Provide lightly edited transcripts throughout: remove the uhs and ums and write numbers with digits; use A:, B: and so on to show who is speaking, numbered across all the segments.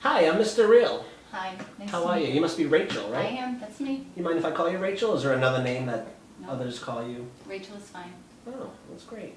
A: Hi, I'm Mr. Real.
B: Hi, nice
A: How
B: to
A: are
B: meet
A: you? You must be Rachel,
B: I
A: right?
B: am, that's me.
A: You mind if I call you Rachel? Is there another name that
B: No,
A: others call you?
B: Rachel is fine.
A: Oh, that's great.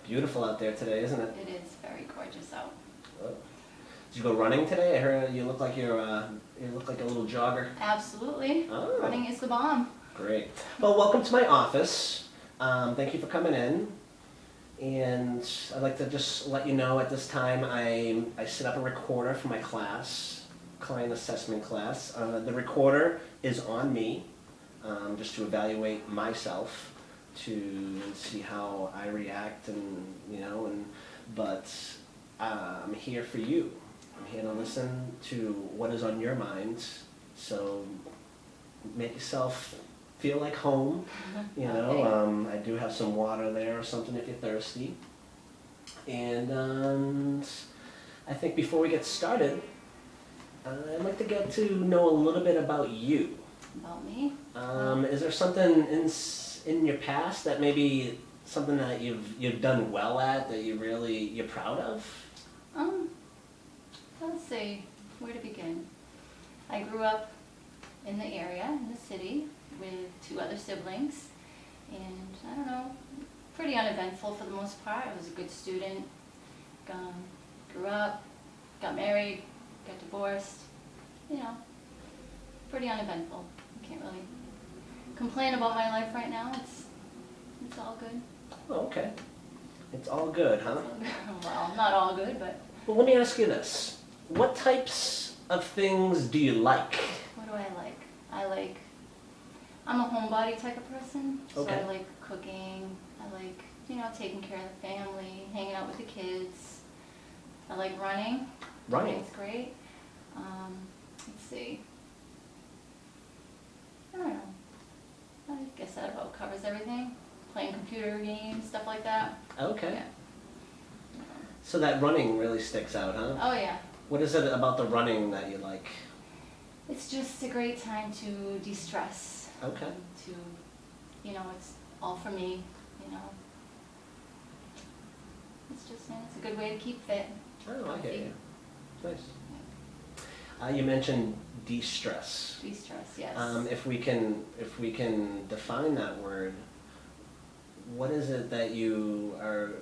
A: Beautiful out there today, isn't it?
B: It is very gorgeous out.
A: Oh. Did you go running today? I heard you look like you look like a little jogger.
B: Absolutely.
A: Oh.
B: Running is the bomb.
A: Great. Well, welcome to my office. Thank you for coming in. And I'd like to just let you know at this time I set up a recorder for my class, client assessment class. The recorder is on me, just to evaluate myself, to see how I react, but I'm here for you. I'm here to listen to what is on your mind. So make yourself feel like home.
B: Okay.
A: I do have some water there or something if you're thirsty. And I think before we get started, I'd like to get to know a little bit about you.
B: About me?
A: Is there something in your past that maybe something that you've done well at that you're proud of?
B: Let's see, where to begin? I grew up in the area, in the city, with two other siblings, and I don't know, pretty uneventful for the most part. I was a good student, grew up, got married, got divorced, pretty uneventful. I can't really complain about my life right now. It's all good.
A: Oh, okay. It's all good, huh?
B: Well, not all good, but
A: Well, let me ask you this. What types of things do you like?
B: what do I like? I'm a homebody type of person, so
A: Okay.
B: I like cooking. I like, taking care of the family, hanging out with the kids. I like running.
A: Running?
B: Running's great. Let's see. I don't know. I guess that about covers everything. Playing computer games, stuff like that.
A: Okay.
B: Yeah.
A: So that running really sticks out, huh?
B: Oh yeah.
A: What is it about the running that you like?
B: It's just a great time to de-stress.
A: Okay.
B: It's all for me, It's a good way to keep fit.
A: Oh, I hear
B: Healthy.
A: you. Nice. You mentioned de-stress.
B: De-stress, yes.
A: If we can define that word, what is it that you are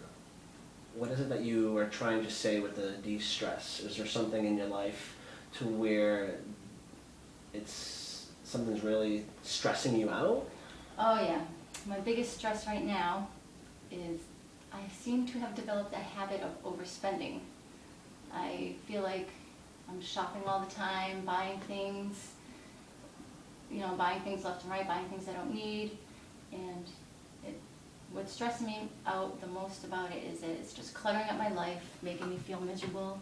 A: trying to say with the de-stress? Is there something in your life to where something's really stressing you out?
B: Oh yeah. My biggest stress right now is I seem to have developed a habit of overspending. I feel like I'm shopping all the time, buying things, buying things left and right, buying things I don't need, and what's stressing me out the most about it is that it's just cluttering up my life, making me feel miserable.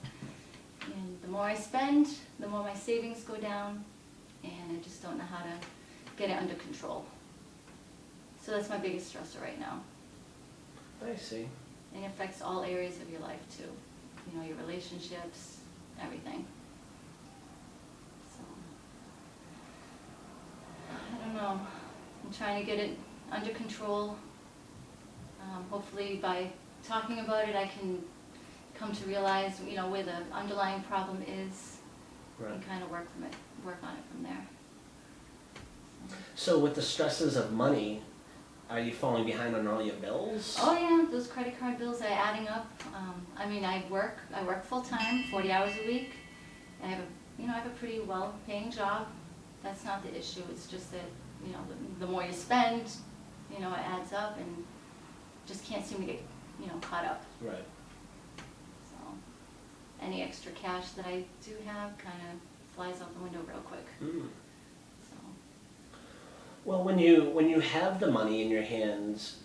B: And the more I spend, the more my savings go down, and I just don't know how to get it under control. So that's my biggest stressor right now.
A: I see.
B: And it affects all areas of your life too. Your relationships, everything. So, I don't know. I'm trying to get it under control. Hopefully by talking about it I can come to realize, where the underlying problem is,
A: Right.
B: and kind of work on it from there.
A: So with the stresses of money, are you falling behind on all your bills?
B: Oh yeah, those credit card bills are adding up. I work full time, 40 hours a week. I have a pretty well paying job. That's not the issue. It's just that, the more you spend, it adds up and just can't seem to get, caught up.
A: Right.
B: So any extra cash that I do have kind of flies out the window real quick.
A: Mm.
B: So
A: Well, when you have the money in your hands,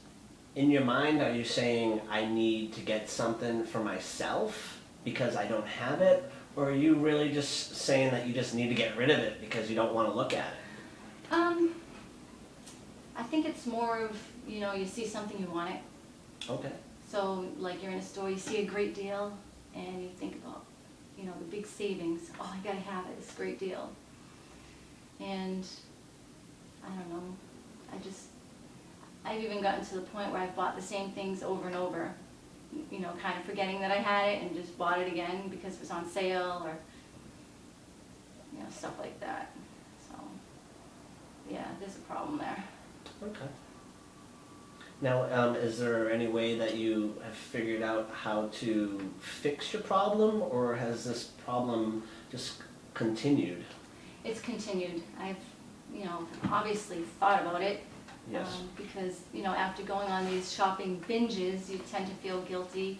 A: in your mind, are you saying, I need to get something for myself because I don't have it? Or are you really just saying that you just need to get rid of it because you don't want to look at it?
B: I think it's more of, you see something, you want it.
A: Okay.
B: So like you're in a store, you see a great deal, and you think about, the big savings. Oh, I gotta have it, it's a great deal. And I don't know, I've even gotten to the point where I've bought the same things over and over, kind of forgetting that I had it and just bought it again because it was on sale, or you know, stuff like that. So, yeah, there's a problem there.
A: Okay. Now, is there any way that you have figured out how to fix your problem, or has this problem just continued?
B: It's continued. I've, you know, obviously thought about it.
A: Yes.
B: Because, you know, after going on these shopping binges, you tend to feel guilty.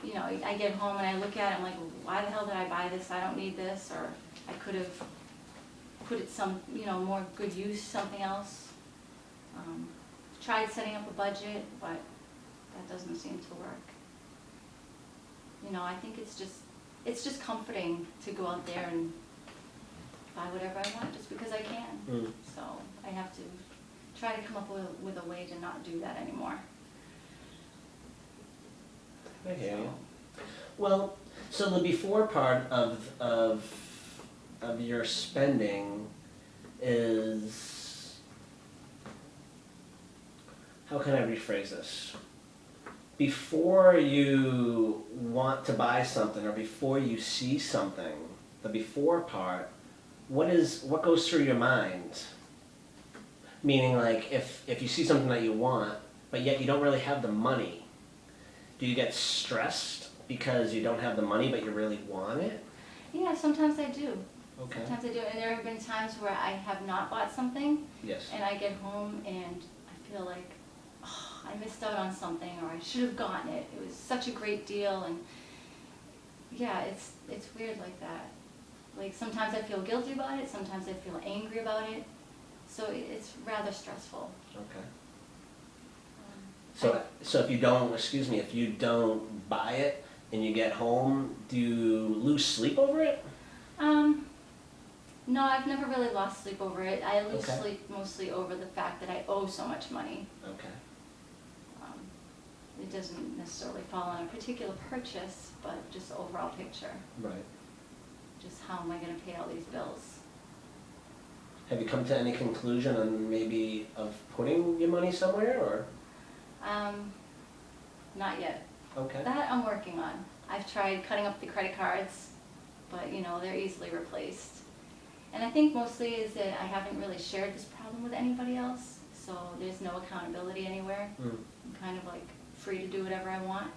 B: You know, I get home and I look at it, I'm like, why the hell did I buy this? I don't need this, or I could have put it some, you know, more good use, something else. Tried setting up a budget, but that doesn't seem to work. You know, I think it's just comforting to go out there and buy whatever I want just because I can. So I have to try to come up with a way to not do that anymore.
A: I hear you. Well, so the before part of your spending is, how can I rephrase this? Before you want to buy something or before you see something, the before part, what goes through your mind? Meaning, like, if you see something that you want, but yet you don't really have the money, do you get stressed because you don't have the money but you really want it?
B: Yeah, sometimes I do.
A: Okay.
B: Sometimes I do, and there have been times where I have not bought something,
A: Yes.
B: and I get home and I feel like, oh, I missed out on something, or I should have gotten it. It was such a great deal, and yeah, it's weird like that. Like, sometimes I feel guilty about it, sometimes I feel angry about it, so it's rather stressful.
A: Okay. So if you don't, if you don't buy it and you get home, do you lose sleep over it?
B: No, I've never really lost sleep over it. I lose
A: Okay.
B: sleep mostly over the fact that I owe so much money.
A: Okay.
B: It doesn't necessarily fall on a particular purchase, but just the overall picture.
A: Right.
B: Just how am I going to pay all these bills?
A: Have you come to any conclusion on maybe of putting your money somewhere, or?
B: Not yet.
A: Okay.
B: That I'm working on. I've tried cutting up the credit cards, but you know, they're easily replaced. And I think mostly is that I haven't really shared this problem with anybody else, so there's no accountability anywhere. I'm kind of like free to do whatever I want.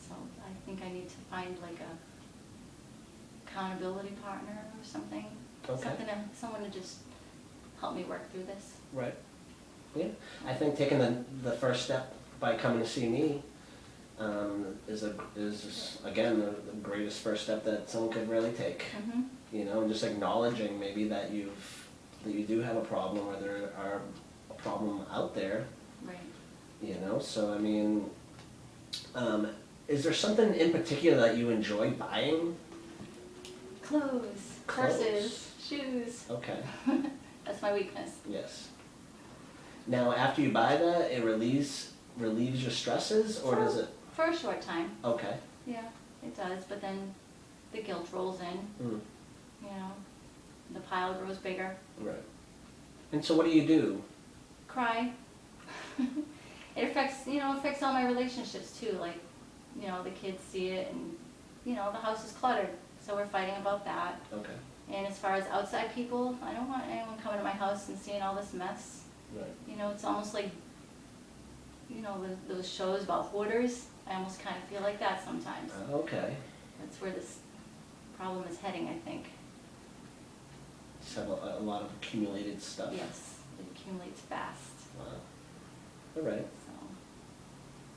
B: So I think I need to find like a accountability partner or something.
A: Okay.
B: Someone to just help me work through this.
A: Right. Yeah. I think taking the first step by coming to see me is again the greatest first step that someone could really take.
B: Mm-hmm.
A: You know, and just acknowledging maybe that you do have a problem, or there are a problem out there.
B: Right.
A: You know, so I mean, is there something in particular that you enjoy buying?
B: Clothes, purses, shoes.
A: Okay.
B: That's my weakness.
A: Yes. Now, after you buy that, it relieves your stresses, or does it?
B: For a short time.
A: Okay.
B: Yeah, it does, but then the guilt rolls in. You know, the pile grows bigger.
A: Right. And so what do you do?
B: Cry. It affects all my relationships too. Like, you know, the kids see it, and you know, the house is cluttered, so we're fighting about that.
A: Okay.
B: And as far as outside people, I don't want anyone coming to my house and seeing all this mess.
A: Right.
B: You know, it's almost like, you know, those shows about hoarders. I almost kind of feel like that sometimes.
A: Okay.
B: That's where this problem is heading, I think.
A: Just have a lot of accumulated stuff.
B: Yes, it accumulates fast.
A: Wow. All right.
B: So,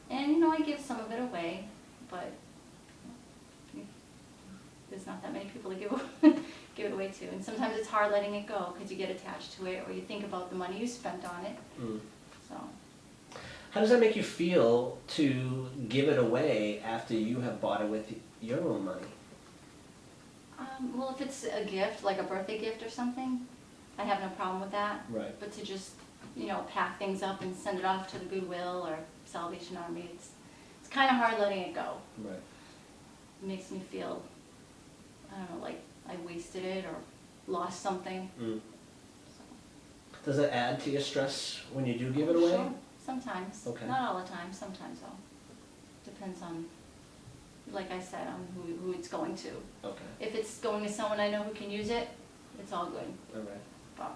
B: and you know, I give some of it away, but there's not that many people to give it away to. And sometimes it's hard letting it go because you get attached to it, or you think about the money you spent on it. So.
A: How does that make you feel to give it away after you have bought it with your own money?
B: Well, if it's a gift, like a birthday gift or something, I have no problem with that.
A: Right.
B: But to just, you know, pack things up and send it off to the Goodwill or Salvation Army, it's kind of hard letting it go.
A: Right.
B: It makes me feel, I don't know, like I wasted it or lost something. So.
A: Does it add to your stress when you do give it away?
B: Sure. Sometimes.
A: Okay.
B: Not all the time, sometimes though. Depends on like I said, on who it's going to.
A: Okay,
B: If it's going to someone I know who can use it, it's all good.
A: all right.
B: But,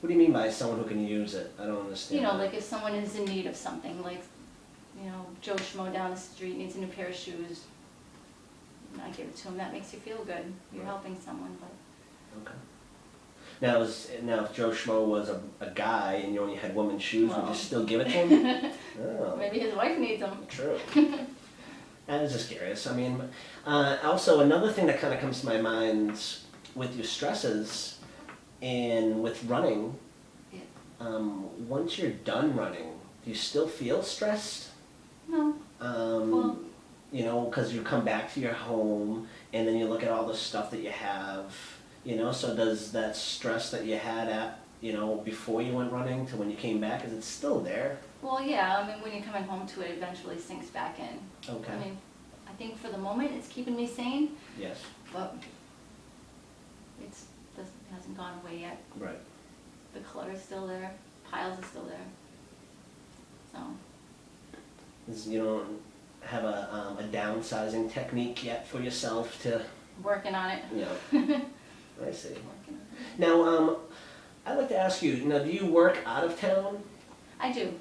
A: What do you mean by someone who can use it? I don't understand.
B: you know,
A: that.
B: like if someone is in need of something, like, you know, Joe Schmo down the street needs a new pair of shoes, and I give it to him, that makes you feel good. You're
A: Right.
B: helping someone, but,
A: Okay. Now, if Joe Schmo was a guy and you only had women's shoes, would you
B: Well.
A: still give it to him? Oh,
B: maybe his wife needs them.
A: true. I was just curious. I mean, also another thing that kind of comes to my mind with your stresses and with running,
B: Yeah.
A: once you're done running, do you still feel stressed?
B: No, Well-
A: You know, because you come back to your home and then you look at all the stuff that you have, you know, so does that stress that you had before you went running to when you came back, is it still there?
B: well, yeah, I mean, when you're coming home to it, it eventually sinks back in.
A: Okay.
B: I mean, I think for the moment, it's keeping me sane,
A: Yes,
B: but hasn't gone away yet.
A: right.
B: The clutter's still there, piles are still there. So,
A: You don't have a downsizing technique yet for yourself to,
B: working on it.
A: you know, I see.
B: Working on it.
A: Now, I'd like to ask you, do you work out of town?
B: I do.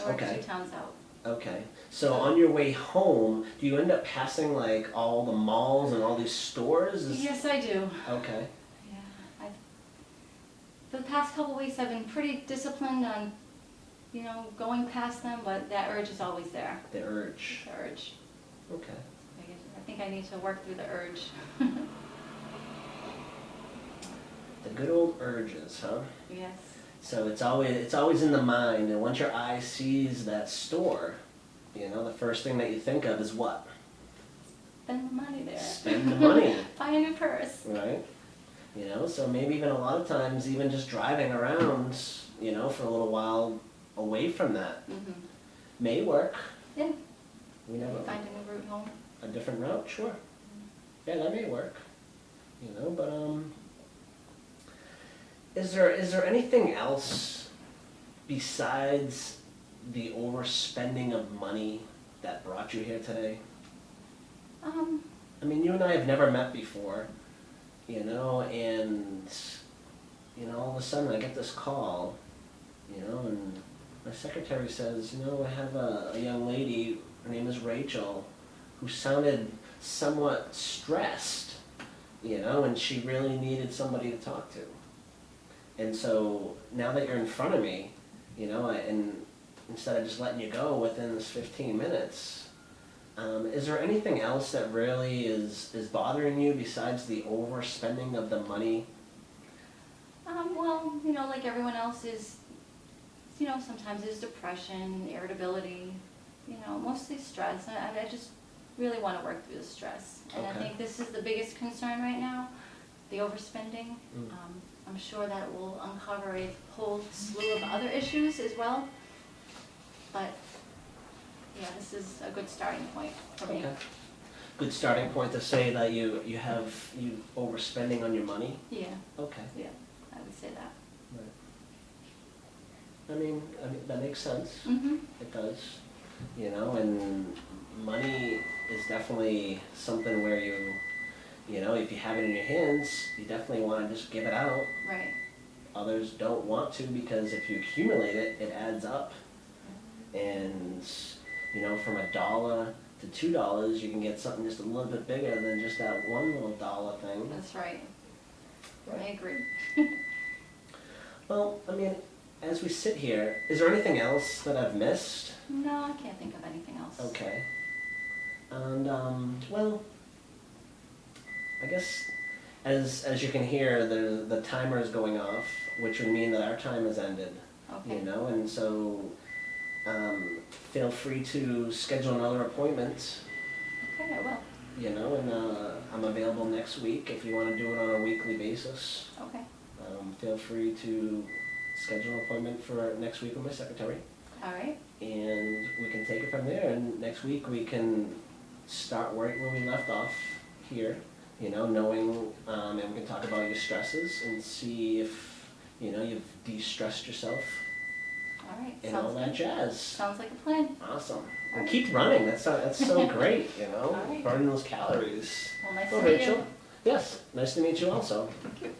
B: I work
A: Okay.
B: 2 towns out.
A: Okay. So on your way home, do you end up passing like all the malls and all these stores?
B: Yes, I do.
A: Okay.
B: Yeah, for the past couple weeks, I've been pretty disciplined on, you know, going past them, but that urge is always there.
A: The urge.
B: The urge.
A: Okay.
B: I think I need to work through the urge.
A: The good old urges, huh?
B: Yes.
A: So it's always in the mind, and once your eye sees that store, the first thing that you think of is what?
B: Spend the money there.
A: Spend the money.
B: Buy a new purse.
A: Right? So maybe even a lot of times, even just driving around, for a little while away from that
B: Mm-hmm.
A: may work.
B: Yeah.
A: We never
B: Find a new route home.
A: a different route, sure. Yeah, that may work. But is there anything else besides the overspending of money that brought you here today? I mean, you and I have never met before, and all of a sudden I get this call, and my secretary says, I have a young lady, her name is Rachel, who sounded somewhat stressed, and she really needed somebody to talk to. And so now that you're in front of me, and instead of just letting you go within this 15 minutes, is there anything else that really is bothering you besides the overspending of the money?
B: Well, like everyone else is, sometimes there's depression, irritability, mostly stress. I just really want to work through the stress. And I
A: Okay.
B: think this is the biggest concern right now, the overspending.
A: Mm.
B: I'm sure that will uncover a whole slew of other issues as well. But, yeah, this is a good starting point for me.
A: Okay. Good starting point to say that you overspending on your money?
B: Yeah,
A: Okay.
B: yeah, I would say that.
A: Right. I mean, that makes sense.
B: Mm-hmm.
A: It does. And money is definitely something where if you have it in your hands, you definitely want to just give it out.
B: Right.
A: Others don't want to because if you accumulate it, it adds up. And, from $1 to $2, you can get something just a little bit bigger than just that one little dollar thing.
B: That's right. I agree.
A: Well, I mean, as we sit here, is there anything else that I've missed?
B: No, I can't think of anything else.
A: Okay. And, well, I guess as you can hear, the timer is going off, which would mean that our time has ended.
B: Okay.
A: And so feel free to schedule another appointment,
B: Okay, I will.
A: and I'm available next week if you want to do it on a weekly basis.
B: Okay.
A: Feel free to schedule an appointment for next week with my secretary,
B: All right.
A: and we can take it from there. And next week we can start right where we left off here, knowing, and we can talk about your stresses and see if, you've de-stressed yourself
B: All right.
A: and all that
B: good.
A: jazz.
B: Sounds like a plan.
A: Awesome.
B: All
A: And keep running. That's so great.
B: All right.
A: Burning those calories.
B: Well, nice
A: Oh,
B: to meet
A: Rachel.
B: you.
A: Yes, nice to meet you also.
C: Thank you.